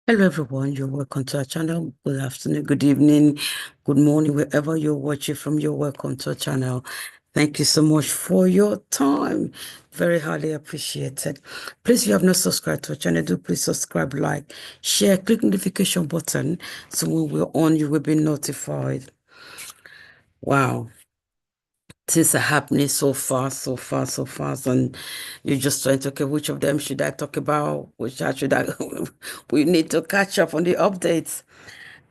Hello everyone, you're welcome to our channel. Good afternoon, good evening, good morning, wherever you're watching from, you're welcome to our channel. Thank you so much for your time. Very highly appreciated. Please, if you have not subscribed to our channel, do please subscribe, like, share, click notification button so when we're on, you will be notified. Wow. Things are happening so fast, so fast, so fast, and you're just trying to, okay, which of them should I talk about? Which should I? We need to catch up on the updates.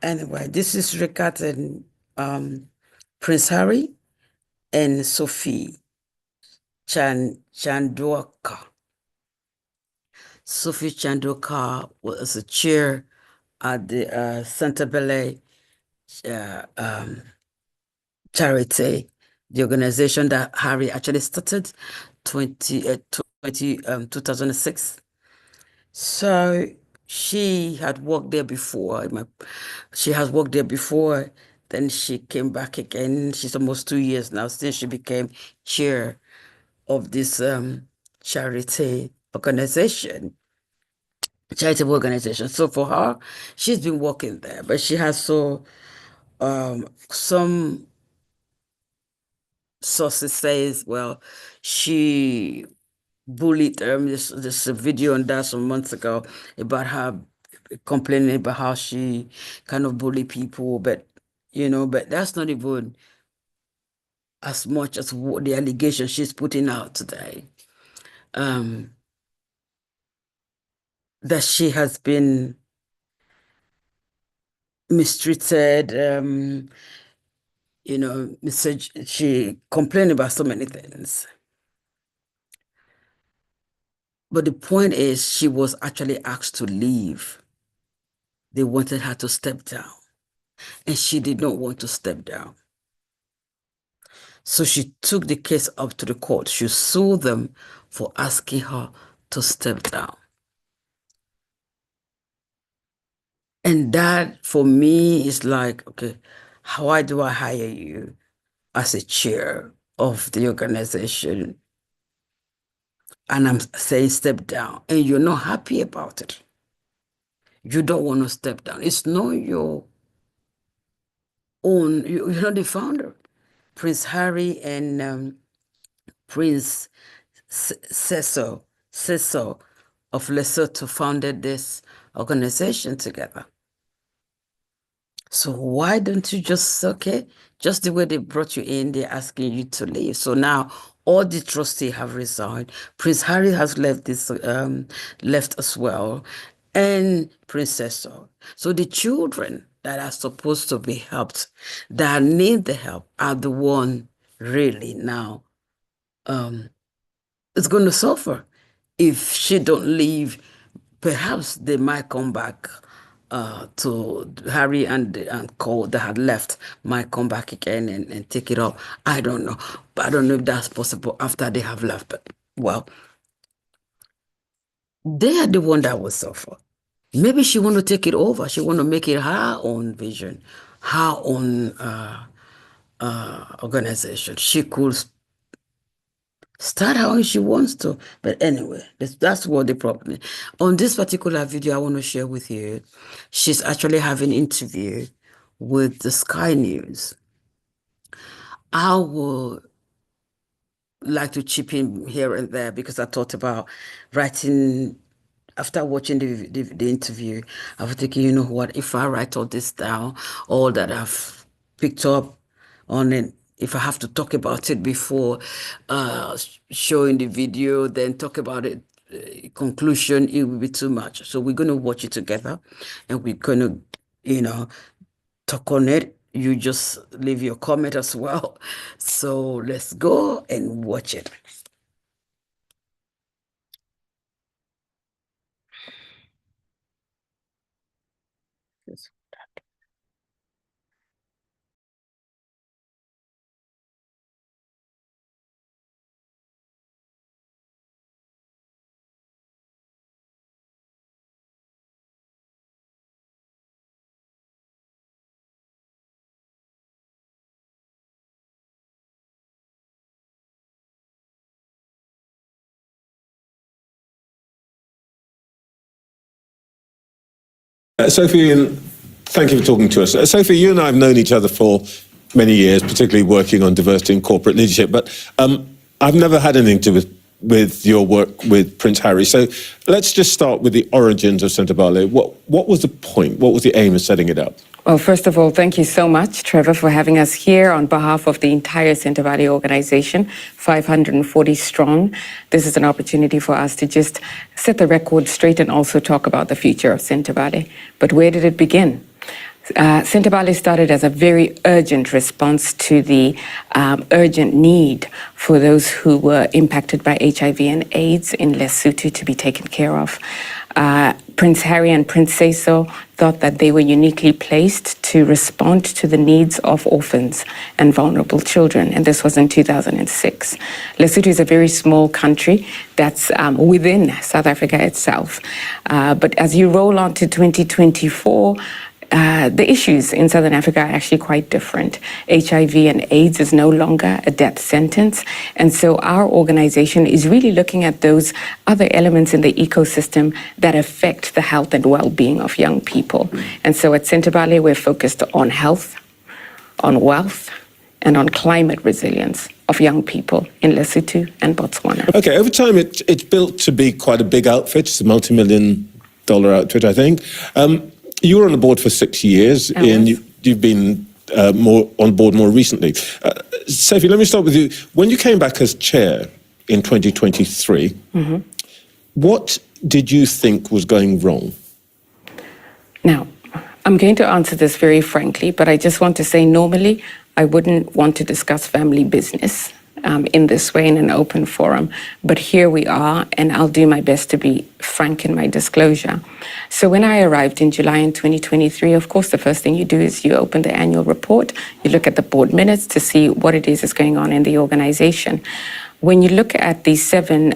Anyway, this is regarding Prince Harry and Sophie Chandauka. Sophie Chandauka was a chair at the Santa Bele uh, um, charity, the organization that Harry actually started 2006. So she had worked there before. She has worked there before. Then she came back again. She's almost 2 years now since she became chair of this charity organization, charitable organization. So for her, she's been working there, but she has some sources says, well, she bullied this video on that some months ago about her complaining about how she kind of bully people, but but that's not even as much as what the allegation she's putting out today. Um, that she has been mistreated, she complained about so many things. But the point is she was actually asked to leave. They wanted her to step down, and she did not want to step down. So she took the case up to the court. She sued them for asking her to step down. And that for me is like, okay, why do I hire you as a chair of the organization? And I'm saying step down, and you're not happy about it. You don't want to step down. It's not your own, you're not the founder. Prince Harry and Prince Cecil of Lesotho founded this organization together. So why don't you just, okay, just the way they brought you in, they're asking you to leave. So now all the trustees have resigned. Prince Harry has left as well, and Princess. So the children that are supposed to be helped, that need the help, are the one really now um, is going to suffer. If she don't leave, perhaps they might come back to Harry and Cole that had left might come back again and take it up. I don't know. But I don't know if that's possible after they have left. But well, they are the one that will suffer. Maybe she want to take it over. She want to make it her own vision, her own organization. She could start how she wants to. But anyway, that's what the problem is. On this particular video I want to share with you, she's actually having an interview with the Sky News. I would like to chip in here and there because I thought about writing after watching the interview. I was thinking, you know what, if I write all this down, all that I've picked up on it, if I have to talk about it before showing the video, then talk about it, conclusion, it will be too much. So we're going to watch it together and we're going to, you know, talk on it. You just leave your comment as well. So let's go and watch it. Yes. Sophie, and thank you for talking to us. Sophie, you and I have known each other for many years, particularly working on diversity and corporate leadership, but I've never had anything to do with your work with Prince Harry. So let's just start with the origins of Sentebale. What was the point? What was the aim of setting it up? Well, first of all, thank you so much, Trevor, for having us here on behalf of the entire Sentebale organization, 540 strong. This is an opportunity for us to just set the record straight and also talk about the future of Sentebale. But where did it begin? Sentebale started as a very urgent response to the urgent need for those who were impacted by HIV and AIDS in Lesotho to be taken care of. Prince Harry and Princess thought that they were uniquely placed to respond to the needs of orphans and vulnerable children, and this was in 2006. Lesotho is a very small country that's within South Africa itself. But as you roll on to 2024, the issues in Southern Africa are actually quite different. HIV and AIDS is no longer a death sentence. And so our organization is really looking at those other elements in the ecosystem that affect the health and well-being of young people. And so at Sentebale, we're focused on health, on wealth, and on climate resilience of young people in Lesotho and Botswana. Okay, over time it's built to be quite a big outfit. It's a multi-million-dollar outfit, I think. You were on the board for 6 years, and you've been more on board more recently. Sophie, let me start with you. When you came back as chair in 2023, what did you think was going wrong? Now, I'm going to answer this very frankly, but I just want to say normally I wouldn't want to discuss family business in this way in an open forum. But here we are, and I'll do my best to be frank in my disclosure. So when I arrived in July in 2023, of course, the first thing you do is you open the annual report, you look at the board minutes to see what it is that's going on in the organization. When you look at the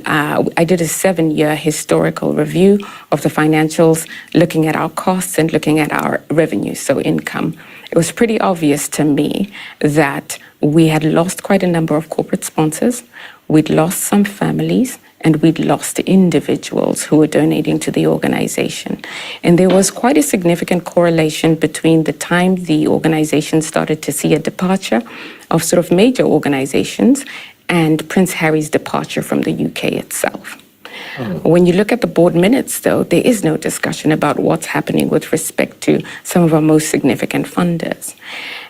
I did a 7-year historical review of the financials, looking at our costs and looking at our revenue, so income. It was pretty obvious to me that we had lost quite a number of corporate sponsors, we'd lost some families, and we'd lost individuals who were donating to the organization. And there was quite a significant correlation between the time the organization started to see a departure of sort of major organizations and Prince Harry's departure from the UK itself. When you look at the board minutes, though, there is no discussion about what's happening with respect to some of our most significant funders.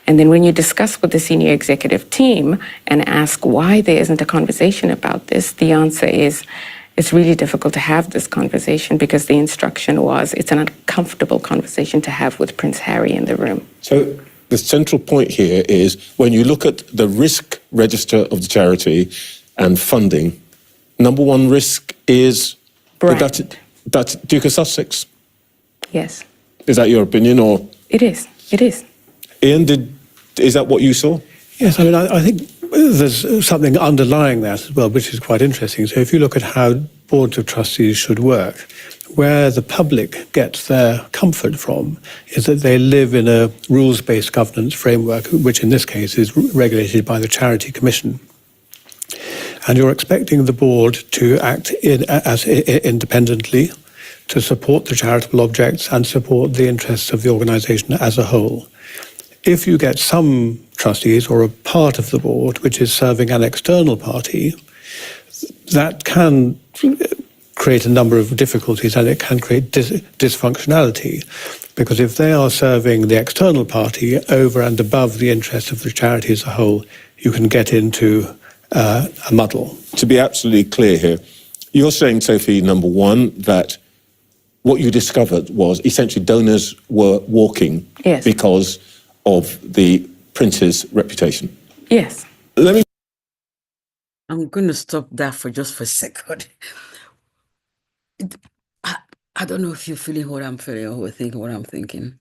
And then when you discuss with the senior executive team and ask why there isn't a conversation about this, the answer is it's really difficult to have this conversation because the instruction was it's an uncomfortable conversation to have with Prince Harry in the room. So the central point here is when you look at the risk register of the charity and funding, number one risk is that's Duke of Sussex. Yes. Is that your opinion, or? It is. It is. Ian, is that what you saw? Yes, I mean, I think there's something underlying that as well, which is quite interesting. So if you look at how boards of trustees should work, where the public gets their comfort from is that they live in a rules-based governance framework, which in this case is regulated by the Charity Commission. And you're expecting the board to act independently, to support the charitable objects and support the interests of the organisation as a whole. If you get some trustees or a part of the board which is serving an external party, that can create a number of difficulties and it can create dysfunctionality. Because if they are serving the external party over and above the interests of the charity as a whole, you can get into a muddle. To be absolutely clear here, you're saying, Sophie, number one, that what you discovered was essentially donors were walking because of the prince's reputation. Yes. I'm going to stop that for just a second. I don't know if you're feeling what I'm feeling or thinking what I'm thinking.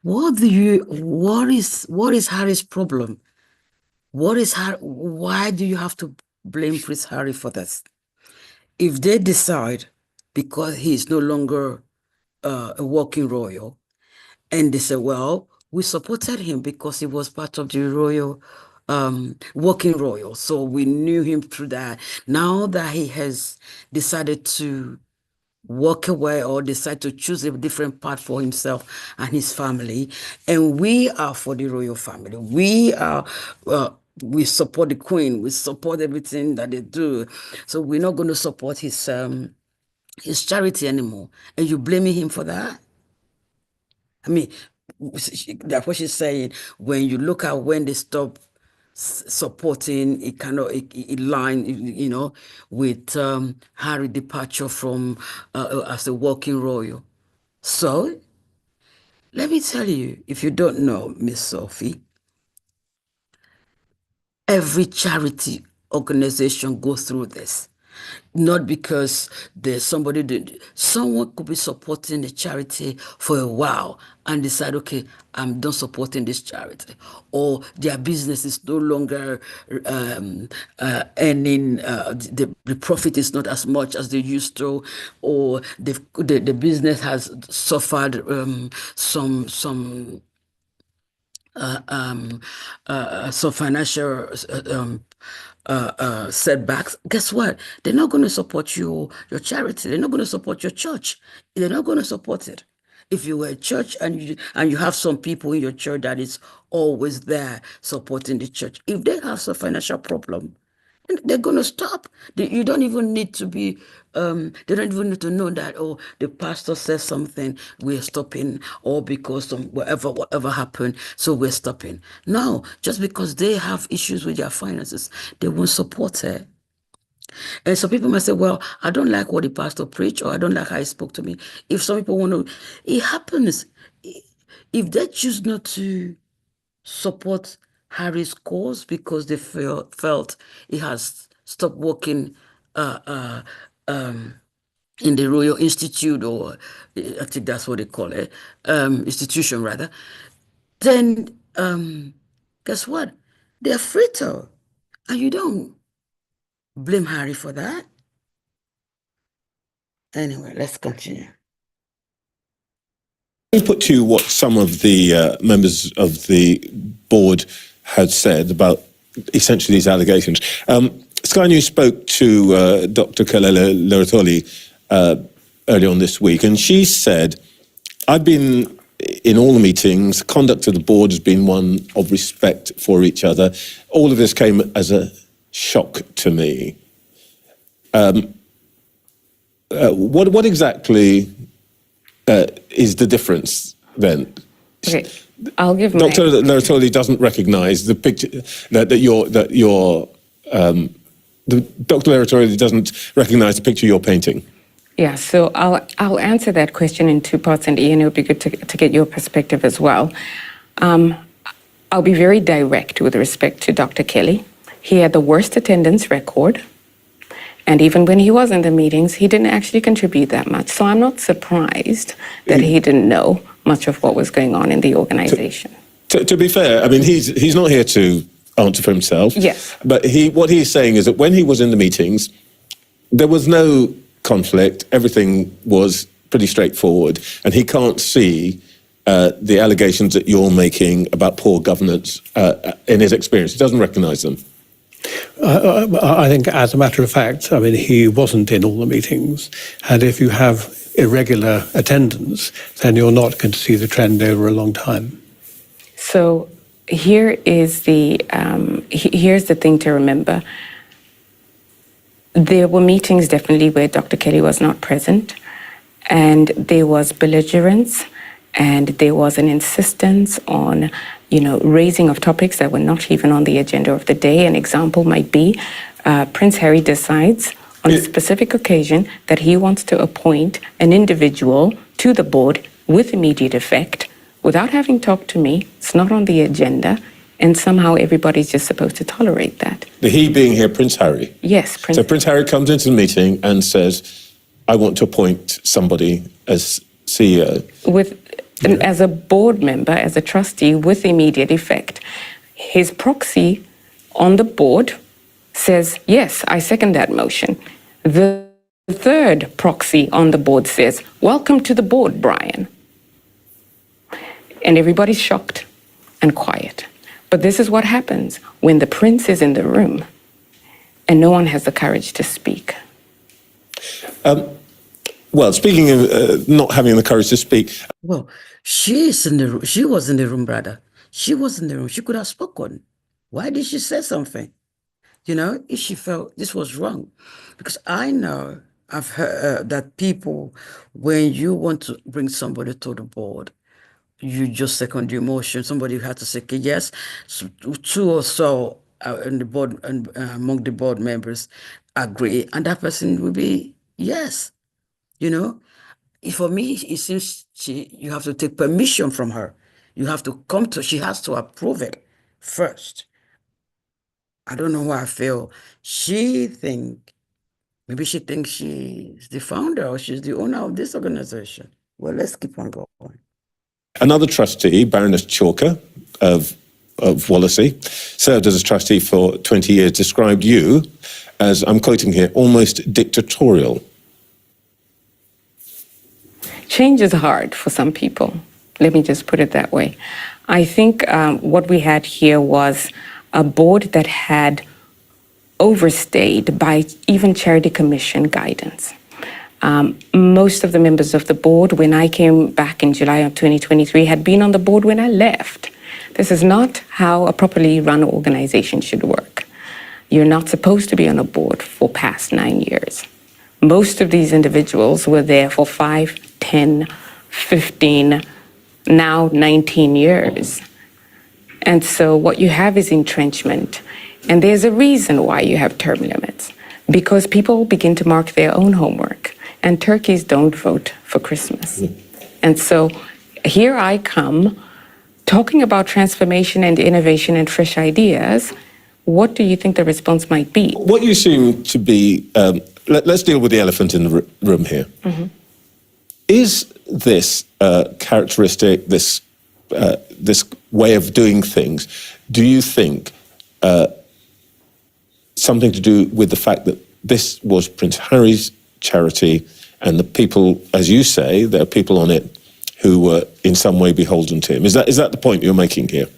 What is Harry's problem? Why do you have to blame Prince Harry for this? If they decide, because he's no longer a walking royal, and they say, well, we supported him because he was part of the royal, walking royal, so we knew him through that. Now that he has decided to walk away or decide to choose a different path for himself and his family. And we are for the royal family. We support the Queen. We support everything that they do. So we're not going to support his charity anymore. And you blaming him for that? I mean, that's what she's saying. When you look at when they stop supporting, it kind of it line, with Harry departure from as a walking royal. So let me tell you, if you don't know, Miss Sophie, every charity organization goes through this. Not because there's someone could be supporting the charity for a while and decide, okay, I'm done supporting this charity, or their business is no longer earning, the profit is not as much as they used to, or the business has suffered some financial setbacks. Guess what? They're not going to support your charity. They're not going to support your church. They're not going to support it. If you were a church and you have some people in your church that is always there supporting the church, if they have some financial problem, they're going to stop. You don't even need to be, they don't even need to know that, oh, the pastor says something, we're stopping, or because whatever happened, so we're stopping. No, just because they have issues with their finances, they won't support it. And some people might say, well, I don't like what the pastor preached, or I don't like how he spoke to me. If some people want to, it happens. If they choose not to support Harry's cause because they felt he has stopped working in the Royal Institute, or I think that's what they call it, institution rather, then guess what? They're free to. And you don't blame Harry for that. Anyway, let's continue. Let me put to you what some of the members of the board had said about essentially these allegations. Sky News spoke to Dr. Kelela Leratoli earlier on this week, and she said, I've been in all the meetings, conduct of the board has been one of respect for each other. All of this came as a shock to me. What exactly is the difference then? Okay, I'll give Dr. Leratoli doesn't recognise the picture Dr. Leratoli doesn't recognise the picture you're painting. Yeah, so I'll answer that question in two parts, and Ian, it would be good to get your perspective as well. I'll be very direct with respect to Dr. Kelly. He had the worst attendance record, and even when he was in the meetings, he didn't actually contribute that much. So I'm not surprised that he didn't know much of what was going on in the organization. To be fair, I mean, he's not here to answer for himself. Yes. But what he's saying is that when he was in the meetings, there was no conflict, everything was pretty straightforward, and he can't see the allegations that you're making about poor governance in his experience. He doesn't recognise them. I think, as a matter of fact, I mean, he wasn't in all the meetings, and if you have irregular attendance, then you're not going to see the trend over a long time. So here is here's the thing to remember. There were meetings definitely where Dr. Kelly was not present, and there was belligerence, and there was an insistence on, raising of topics that were not even on the agenda of the day. An example might be Prince Harry decides on a specific occasion that he wants to appoint an individual to the board with immediate effect without having talked to me. It's not on the agenda. And somehow everybody's just supposed to tolerate that. The he being here, Prince Harry? Yes, Prince. So Prince Harry comes into the meeting and says, I want to appoint somebody as CEO. As a board member, as a trustee with immediate effect. His proxy on the board says, yes, I second that motion. The third proxy on the board says, welcome to the board, Brian. And everybody's shocked and quiet. But this is what happens when the prince is in the room and no one has the courage to speak. Well, speaking of not having the courage to speak. Well, she was in the room, brother. She was in the room. She could have spoken. Why did she say something? If she felt this was wrong. Because I know I've heard that people, when you want to bring somebody to the board, you just second the emotion. Somebody had to say yes. So, two or so in the board and among the board members agree, and that person will be yes. For me, it seems you have to take permission from her. You have to she has to approve it first. I don't know how I feel. Maybe she thinks she's the founder or she's the owner of this organization. Well, let's keep on going. Another trustee, Baroness Chalker of Wallasey, served as a trustee for 20 years, described you as, I'm quoting here, almost dictatorial. Change is hard for some people. Let me just put it that way. I think what we had here was a board that had overstayed by even Charity Commission guidance. Most of the members of the board, when I came back in July of 2023, had been on the board when I left. This is not how a properly run organization should work. You're not supposed to be on a board for past 9 years. Most of these individuals were there for 5, 10, 15, now 19 years. And so what you have is entrenchment. And there's a reason why you have term limits, because people begin to mark their own homework, and turkeys don't vote for Christmas. And so here I come talking about transformation and innovation and fresh ideas. What do you think the response might be? What you seem to be, let's deal with the elephant in the room here. Mm-hmm. Is this characteristic, this way of doing things, do you think something to do with the fact that this was Prince Harry's charity and the people, as you say, there are people on it who were in some way beholden to him? Is that the point you're making here?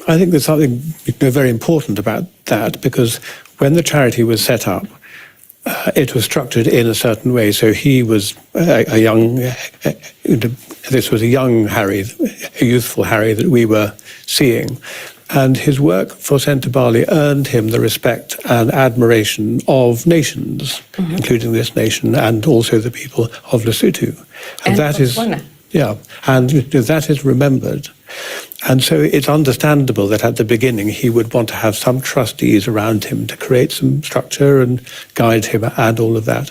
I think there's something very important about that, because when the charity was set up, it was structured in a certain way. So he was a young, this was a young Harry, a youthful Harry that we were seeing. And his work for Centre Bali earned him the respect and admiration of nations, mm-hmm. including this nation and also the people of Lesotho. And that is, yeah, and that is remembered. And so it's understandable that at the beginning he would want to have some trustees around him to create some structure and guide him and all of that.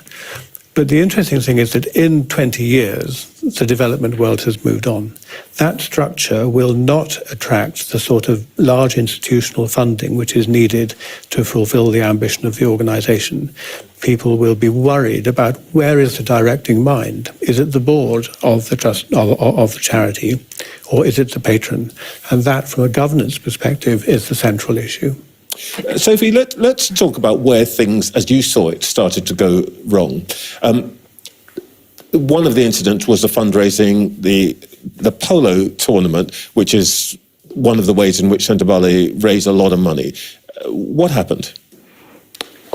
But the interesting thing is that in 20 years, the development world has moved on. That structure will not attract the sort of large institutional funding which is needed to fulfill the ambition of the organization. People will be worried about where is the directing mind? Is it the board of the trust of the charity, or is it the patron? And that, from a governance perspective, is the central issue. Sophie, let's talk about where things, as you saw it, started to go wrong. One of the incidents was the fundraising, the polo tournament, which is one of the ways in which Centre Bali raised a lot of money. What happened?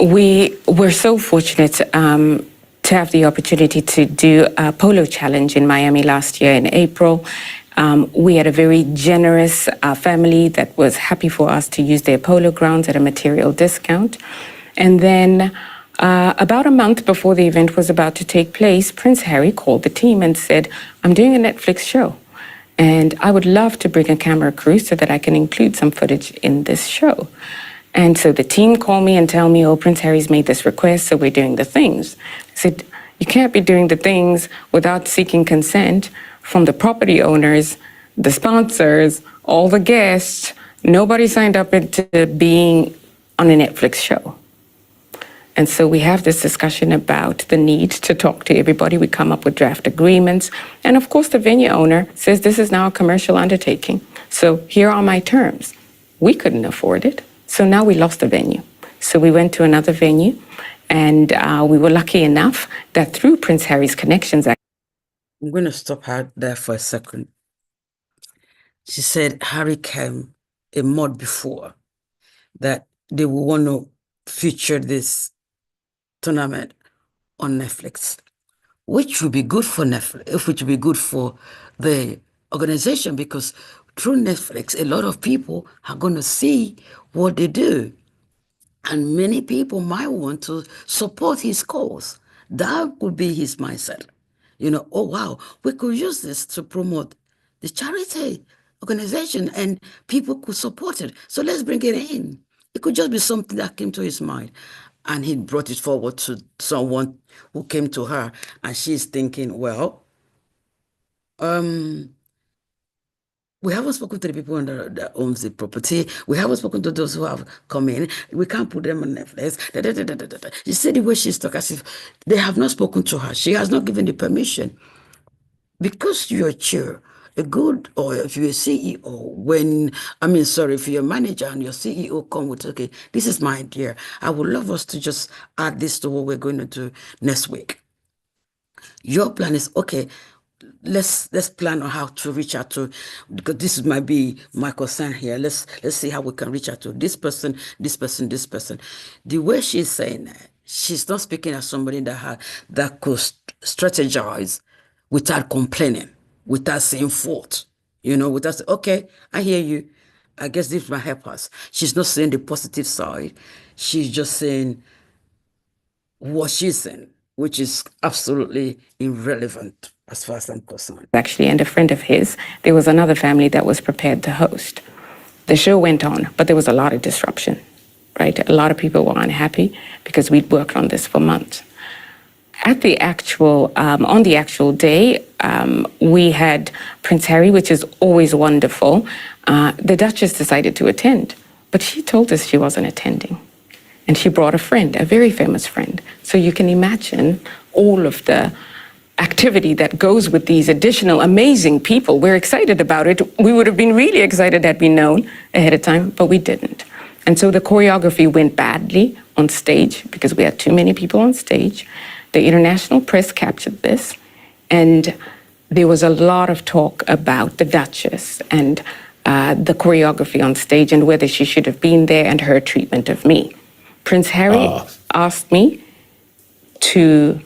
We were so fortunate to have the opportunity to do a polo challenge in Miami last year in April. We had a very generous family that was happy for us to use their polo grounds at a material discount. And then about a month before the event was about to take place, Prince Harry called the team and said, "I'm doing a Netflix show, and I would love to bring a camera crew so that I can include some footage in this show." And so the team called me and tell me, "Oh, Prince Harry's made this request, so we're doing the things." I said, "You can't be doing the things without seeking consent from the property owners, the sponsors, all the guests. Nobody signed up into being on a Netflix show." And so we have this discussion about the need to talk to everybody. We come up with draft agreements. And of course, the venue owner says this is now a commercial undertaking. So here are my terms. We couldn't afford it. So now we lost the venue. So we went to another venue, and we were lucky enough that through Prince Harry's connections. I'm going to stop her there for a second. She said Harry came a month before that they will want to feature this tournament on Netflix. which would be good for Netflix, which would be good for the organization, because through Netflix, a lot of people are going to see what they do. And many people might want to support his cause. That would be his mindset. Oh, wow, we could use this to promote the charity organization and people could support it. So let's bring it in. It could just be something that came to his mind. And he brought it forward to someone who came to her. And she's thinking, well, we haven't spoken to the people that owns the property. We haven't spoken to those who have come in. We can't put them on Netflix. Da, da, da, da, da, da. You see the way she's talking, as if they have not spoken to her. She has not given the permission. Because you're a chair, or if you're a CEO, if you're a manager and your CEO come with, okay, this is my idea. I would love us to just add this to what we're going to do next week. Your plan is, okay, let's plan on how to reach out to, because this might be my concern here. Let's see how we can reach out to this person, this person, this person. The way she's saying that, she's not speaking as somebody that could strategize without complaining, without saying fault, without saying, okay, I hear you. I guess this might help us. She's not saying the positive side. She's just saying what she's saying, which is absolutely irrelevant as far as I'm concerned. Actually, and a friend of his, there was another family that was prepared to host. The show went on, but there was a lot of disruption, right? A lot of people were unhappy because we'd worked on this for months. On the actual day, we had Prince Harry, which is always wonderful. The Duchess decided to attend, but she told us she wasn't attending. And she brought a friend, a very famous friend. So you can imagine all of the activity that goes with these additional amazing people. We're excited about it. We would have been really excited had we known ahead of time, but we didn't. And so the choreography went badly on stage because we had too many people on stage. The international press captured this, and there was a lot of talk about the Duchess and the choreography on stage and whether she should have been there and her treatment of me. Prince Harry asked me to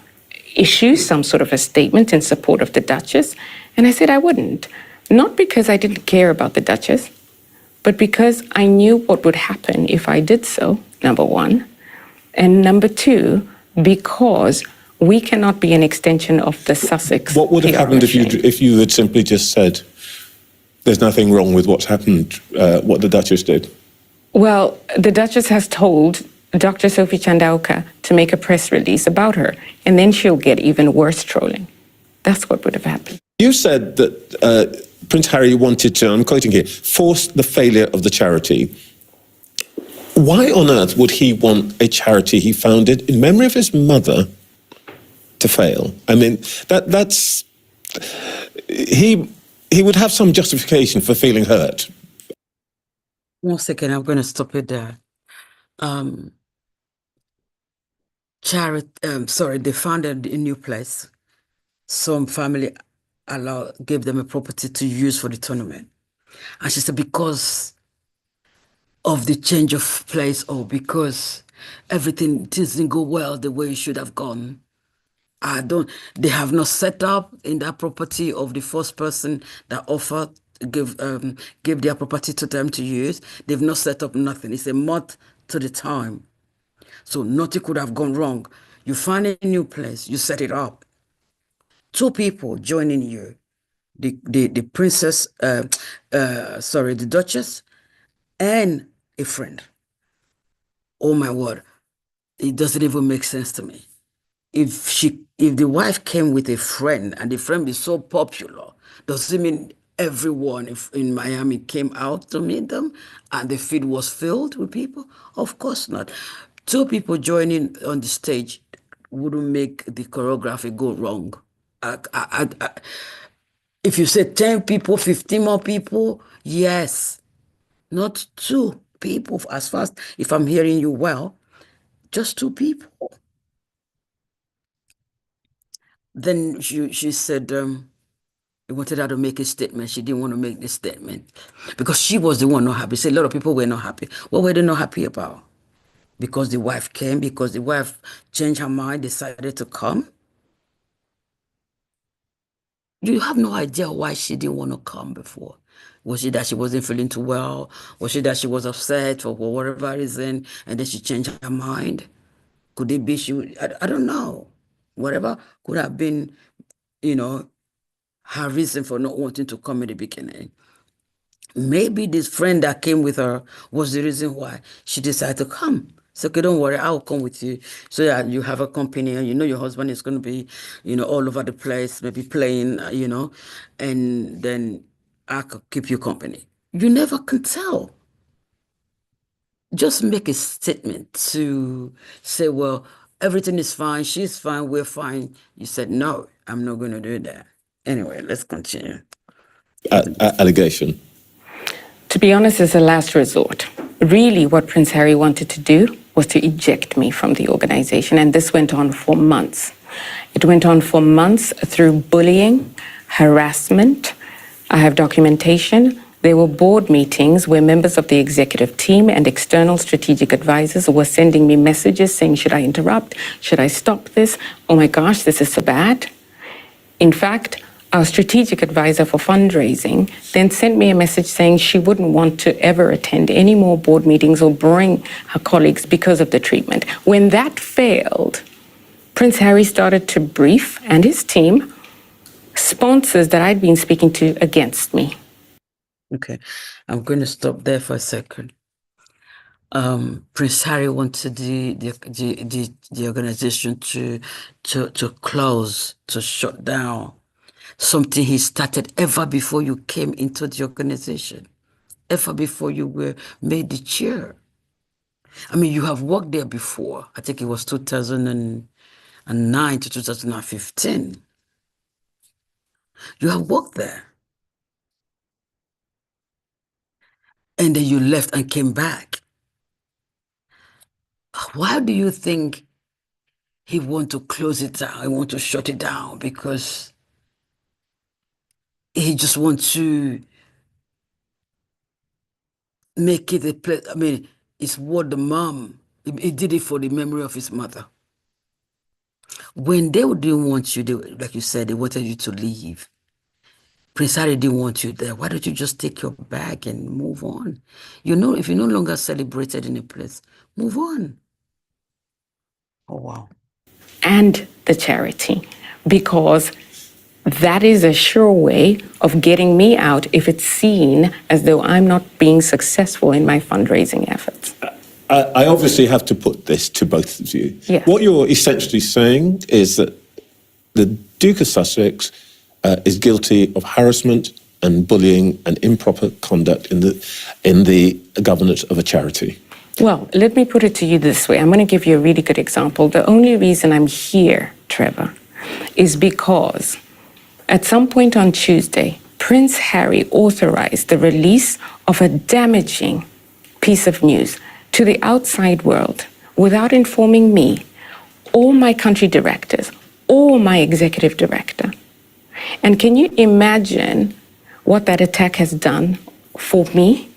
issue some sort of a statement in support of the Duchess, and I said I wouldn't. Not because I didn't care about the Duchess, but because I knew what would happen if I did so, number one. And number two, because we cannot be an extension of the Sussex. What would have happened if you had simply just said, there's nothing wrong with what's happened, what the Duchess did? Well, the Duchess has told Dr. Sophie Chandauka to make a press release about her, and then she'll get even worse trolling. That's what would have happened. You said that Prince Harry wanted to, I'm quoting here, force the failure of the charity. Why on earth would he want a charity he founded in memory of his mother to fail? I mean, he would have some justification for feeling hurt. 1 second, I'm going to stop it there. They founded a new place. Some family gave them a property to use for the tournament. And she said, because of the change of place, or because everything didn't go well the way it should have gone, they have not set up in that property of the first person that offered, give their property to them to use. They've not set up nothing. It's a month to the time. So nothing could have gone wrong. You find a new place, you set it up. 2 people joining you, the princess, the Duchess, and a friend. Oh my word, it doesn't even make sense to me. If the wife came with a friend and the friend is so popular, does it mean everyone in Miami came out to meet them and the field was filled with people? Of course not. 2 people joining on the stage wouldn't make the choreography go wrong. If you say 10 people, 15 more people, yes. Not 2 people, as fast, if I'm hearing you well, just 2 people. Then she said, he wanted her to make a statement. She didn't want to make this statement because she was the one not happy. So a lot of people were not happy. What were they not happy about? Because the wife came, because the wife changed her mind, decided to come? You have no idea why she didn't want to come before. Was it that she wasn't feeling too well? Was it that she was upset for whatever reason and then she changed her mind? Could it be I don't know. Whatever could have been, her reason for not wanting to come in the beginning. Maybe this friend that came with her was the reason why she decided to come. So, okay, don't worry, I'll come with you so that you have a company and your husband is going to be, all over the place, maybe playing, and then I could keep you company. You never can tell. Just make a statement to say, well, everything is fine, she's fine, we're fine. You said, no, I'm not going to do that. Anyway, let's continue. Allegation. To be honest, as a last resort, really what Prince Harry wanted to do was to eject me from the organization. And this went on for months. It went on for months through bullying, harassment. I have documentation. There were board meetings where members of the executive team and external strategic advisors were sending me messages saying, should I interrupt? Should I stop this? Oh my gosh, this is so bad. In fact, our strategic advisor for fundraising then sent me a message saying she wouldn't want to ever attend any more board meetings or bring her colleagues because of the treatment. When that failed, Prince Harry started to brief, and his team, sponsors that I'd been speaking to against me. Okay, I'm going to stop there for a second. Prince Harry wanted the organization to close, to shut down. Something he started ever before you came into the organization, ever before you were made the chair. I mean, you have worked there before. I think it was 2009 to 2015. You have worked there. And then you left and came back. Why do you think he want to close it down? He want to shut it down because he just wants to make it a place. I mean, it's what the mom, he did it for the memory of his mother. When they didn't want you, like you said, they wanted you to leave. Prince Harry didn't want you there. Why don't you just take your bag and move on? If you're no longer celebrated in a place, move on. Oh, wow. And the charity, because that is a sure way of getting me out if it's seen as though I'm not being successful in my fundraising efforts. I obviously have to put this to both of you. Yes. What you're essentially saying is that the Duke of Sussex is guilty of harassment and bullying and improper conduct in the governance of a charity. Well, let me put it to you this way. I'm going to give you a really good example. The only reason I'm here, Trevor, is because at some point on Tuesday, Prince Harry authorized the release of a damaging piece of news to the outside world without informing me, or my country directors, or my executive director. And can you imagine what that attack has done for me,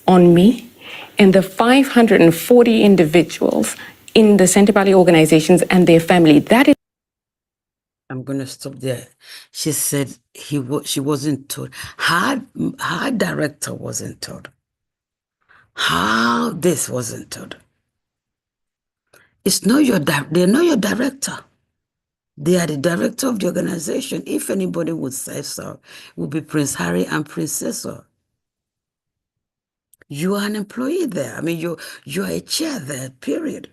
on me, and the 540 individuals in the Centre Valley organizations and their family? That is. I'm going to stop there. She said she wasn't told. Her director wasn't told. How this wasn't told. It's not they're not your director. They are the director of the organization. If anybody would say so, it would be Prince Harry and Princess. You are an employee there. I mean, you're a chair there, period.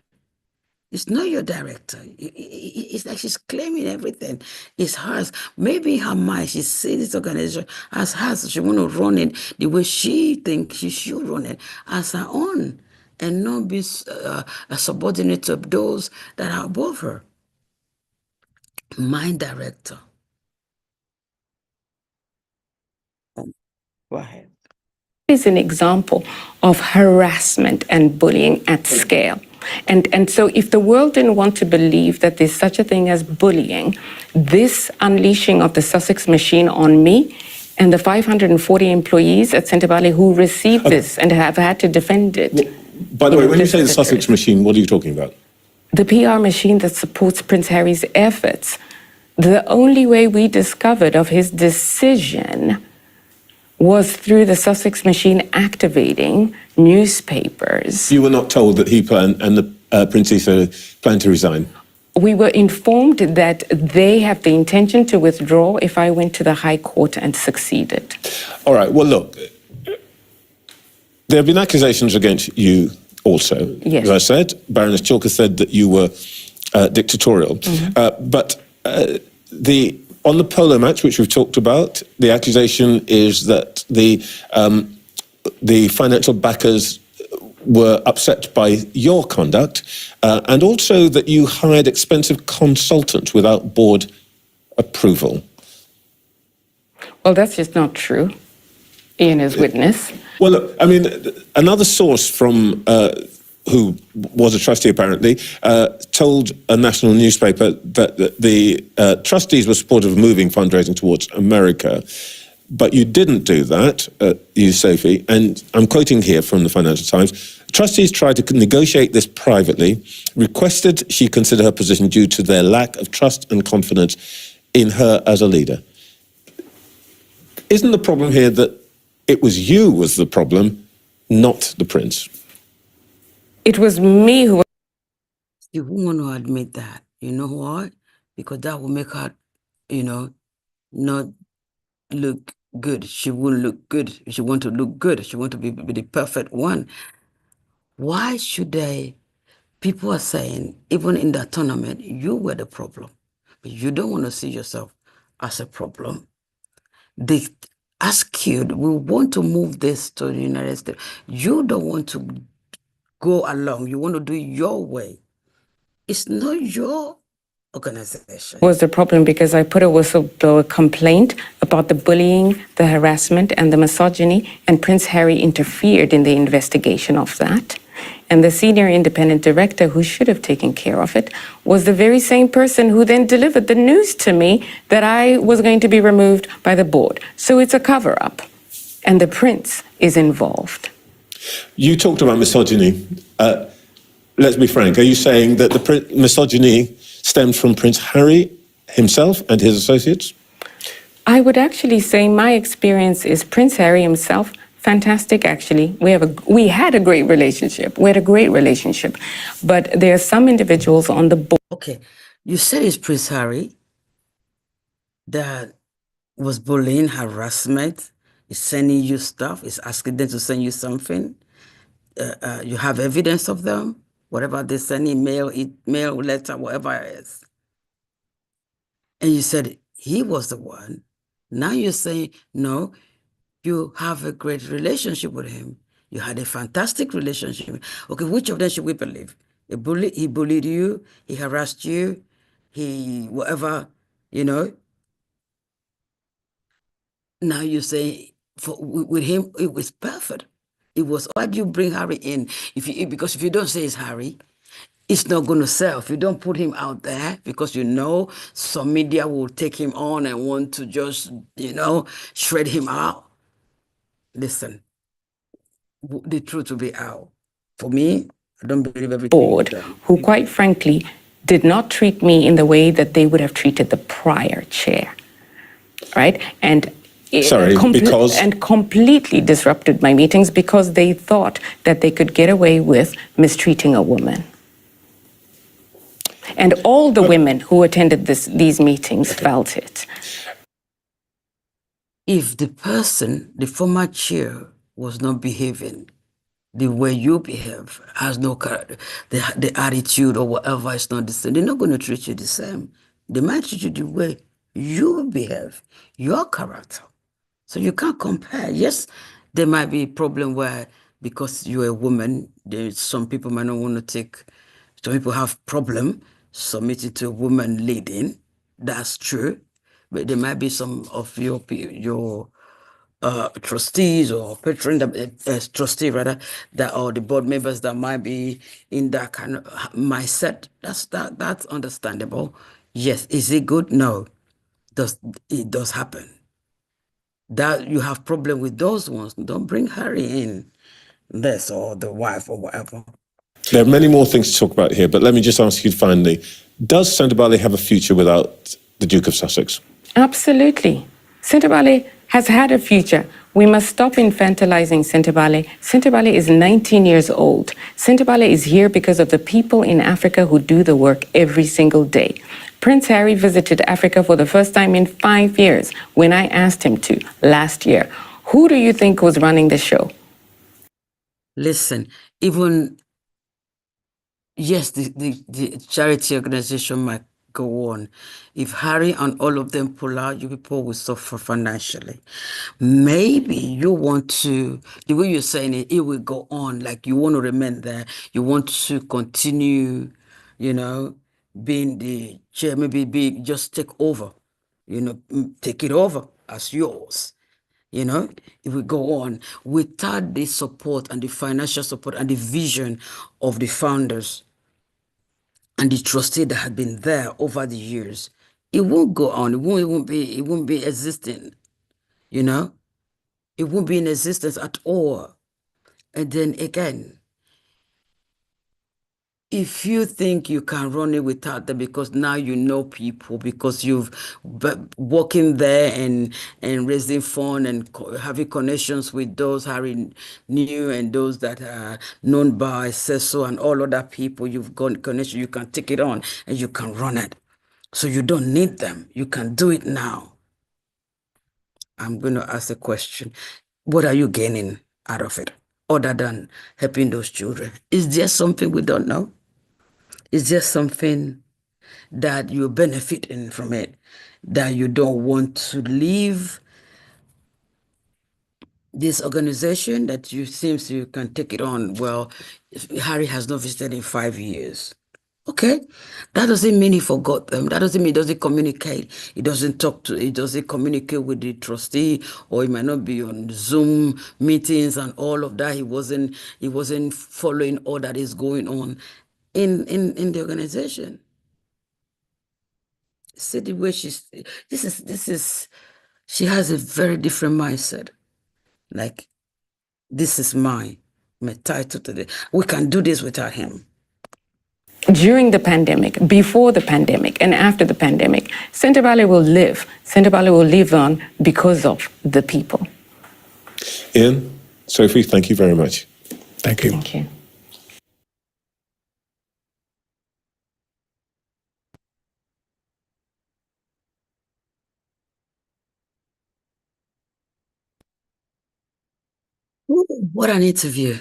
It's not your director. It's like she's claiming everything. It's hers. Maybe in her mind, she sees this organization as hers. She want to run it the way she thinks she should run it, as her own, and not be a subordinate to those that are above her. My director. Go ahead. Is an example of harassment and bullying at scale. And so if the world didn't want to believe that there's such a thing as bullying, this unleashing of the Sussex machine on me and the 540 employees at Centre Valley who received this and have had to defend it. By the way, when you say the Sussex machine, what are you talking about? The PR machine that supports Prince Harry's efforts The only way we discovered of his decision was through the Sussex machine activating newspapers. You were not told that he and the Prince Isa planned to resign? We were informed that they have the intention to withdraw if I went to the High Court and succeeded. All right, well, look, there have been accusations against you also. Yes. As I said, Baroness Chalker said that you were dictatorial. But on the polo match, which we've talked about, the accusation is that the financial backers were upset by your conduct, and also that you hired expensive consultants without board approval. Well, that's just not true. Ian is witness. Well, look, I mean, another source from who was a trustee apparently told a national newspaper that the trustees were supportive of moving fundraising towards America, but you didn't do that, you, Sophie, and I'm quoting here from the Financial Times. Trustees tried to negotiate this privately, requested she consider her position due to their lack of trust and confidence in her as a leader. Isn't the problem here that it was you was the problem, not the prince? It was me who... You won't want to admit that. You know why? Because that will make her, not look good. She won't look good. She want to look good. She want to be the perfect one. Why should they? People are saying, even in that tournament, you were the problem. But you don't want to see yourself as a problem. They ask you, we want to move this to the United States. You don't want to go along. You want to do it your way. It's not your organization. Was the problem because I put a whistleblower complaint about the bullying, the harassment, and the misogyny, and Prince Harry interfered in the investigation of that. And the senior independent director who should have taken care of it was the very same person who then delivered the news to me that I was going to be removed by the board. So it's a cover-up, and the prince is involved. You talked about misogyny. Let's be frank. Are you saying that the misogyny stems from Prince Harry himself and his associates? I would actually say my experience is Prince Harry himself. Fantastic, actually. We had a great relationship. We had a great relationship. But there are some individuals on the board. Okay, you said it's Prince Harry that was bullying, harassment, is sending you stuff, is asking them to send you something. You have evidence of them, whatever they send, email, letter, whatever it is. And you said he was the one. Now you're saying, no, you have a great relationship with him. You had a fantastic relationship. Okay, which of them should we believe? He bullied you, he harassed you, he whatever, Now you say with him it was perfect. It was, why do you bring Harry in? Because if you don't say it's Harry, it's not going to sell. If you don't put him out there, because some media will take him on and want to just, shred him out. Listen, the truth will be out. For me, I don't believe everything. Board, who quite frankly did not treat me in the way that they would have treated the prior chair, right? And because? And completely disrupted my meetings because they thought that they could get away with mistreating a woman. And all the women who attended these meetings felt it. If the former chair, was not behaving the way you behave, has no character, the attitude or whatever is not the same, they're not going to treat you the same. They might treat you the way you behave, your character. So you can't compare. Yes, there might be a problem where, because you're a woman, some people might not want to take, some people have problem submitting to a woman leading. That's true. But there might be some of your trustees or trustee rather, that or the board members that might be in that kind of mindset. That's understandable. Yes, is it good? No, it does happen. That you have problem with those ones. Don't bring Harry in this or the wife or whatever. There are many more things to talk about here, but let me just ask you finally, does Sandabali have a future without the Duke of Sussex? Absolutely. Sinthabale has had a future. We must stop infantilizing Sinthabale. Sinthabale is 19 years old. Sinthabale is here because of the people in Africa who do the work every single day. Prince Harry visited Africa for the first time in 5 years when I asked him to last year. Who do you think was running the show? Listen, even, yes, the charity organization might go on. If Harry and all of them pull out, you people will suffer financially. Maybe you want to, the way you're saying it, it will go on. Like you want to remain there. You want to continue, being the chair, maybe just take over, take it over as yours. It will go on without the support and the financial support and the vision of the founders and the trustee that had been there over the years. It won't go on. It won't be existing. It won't be in existence at all. And then again, if you think you can run it without them because now you know people, because you've been working there and raising fund and having connections with those Harry knew and those that are known by Cecil and all other people, you've got connection, you can take it on and you can run it. So you don't need them. You can do it now. I'm going to ask a question. What are you gaining out of it other than helping those children? Is there something we don't know? Is there something that you're benefiting from it, that you don't want to leave this organization, that you seems you can take it on? Well, Harry has not visited in 5 years. Okay, that doesn't mean he forgot them. That doesn't mean he doesn't communicate. He doesn't he doesn't communicate with the trustee, or he might not be on Zoom meetings and all of that. He wasn't following all that is going on in the organization. See the way she has a very different mindset. Like, this is mine. I'm entitled to this. We can do this without him. During the pandemic, before the pandemic, and after the pandemic, Sinthabale will live. Sinthabale will live on because of the people. Ian, Sophie, thank you very much. Thank you. Thank you. What an interview.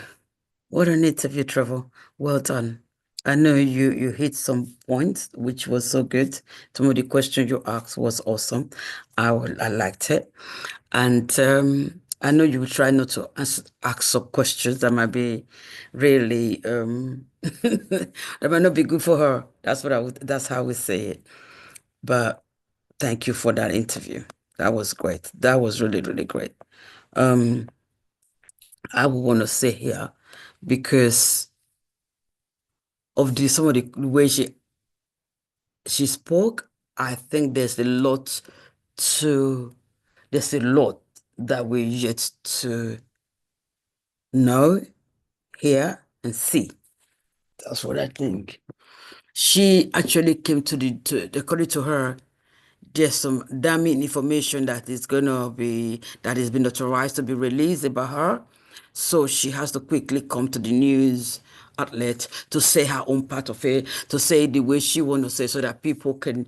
What an interview, Trevor. Well done. I know you hit some points, which was so good. Some of the questions you asked was awesome. I liked it. And I know you will try not to ask some questions that might be really, that might not be good for her. That's how we say it. But thank you for that interview. That was great. That was really, really great. I would want to say here, because of some of the way she spoke, I think there's a lot that we're yet to know, hear, and see. That's what I think. She actually came according to her, there's some damning information that has been authorized to be released about her. So she has to quickly come to the news outlet to say her own part of it, to say the way she wants to say, so that people can,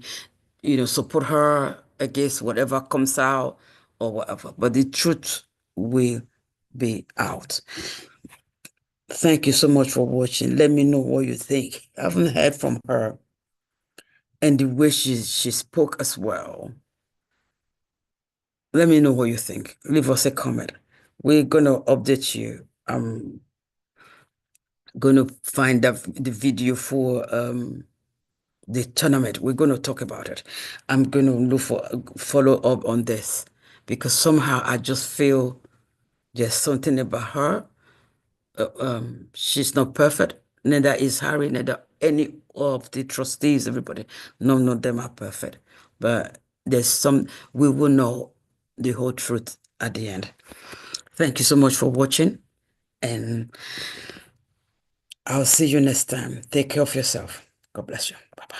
support her against whatever comes out or whatever. But the truth will be out. Thank you so much for watching. Let me know what you think. I haven't heard from her. And the way she spoke as well. Let me know what you think. Leave us a comment. We're going to update you. I'm going to find the video for the tournament. We're going to talk about it. I'm going to look for follow up on this, because somehow I just feel there's something about her. She's not perfect. Neither is Harry, neither any of the trustees, everybody. None of them are perfect. But we will know the whole truth at the end. Thank you so much for watching, and I'll see you next time. Take care of yourself. God bless you. Bye-bye.